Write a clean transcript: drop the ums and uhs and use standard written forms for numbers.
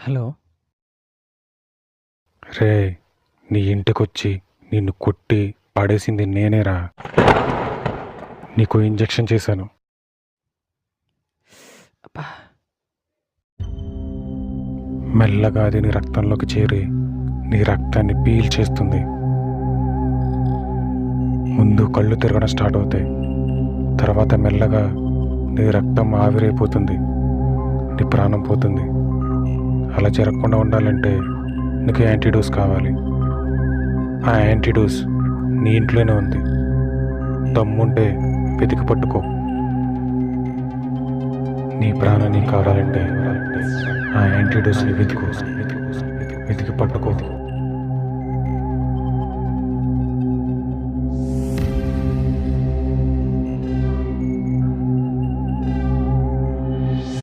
Hello. రే, నీ ఇంటికొచ్చి నిన్ను కొట్టి పడేసింది నేనేరా. నీకు ఇంజెక్షన్ చేశాను. అబ్బా! మెల్లగా అది నీ రక్తంలోకి చేరి నీ రక్తాన్ని పీల్చేస్తుంది. ముందు కళ్ళు తిరగడం స్టార్ట్ అవుతాయి. తర్వాత మెల్లగా నీ రక్తం ఆవిరైపోతుంది. నీ ప్రాణం పోతుంది. అలా జరగకుండా ఉండాలంటే నీకు యాంటీడోస్ కావాలి. ఆ యాంటీడోస్ నీ ఇంట్లోనే ఉంది. దమ్ముంటే వెతికి పట్టుకో. నీ ప్రాణాన్ని కావాలంటే ఆ యాంటీడోస్ని వెతికి పట్టుకో.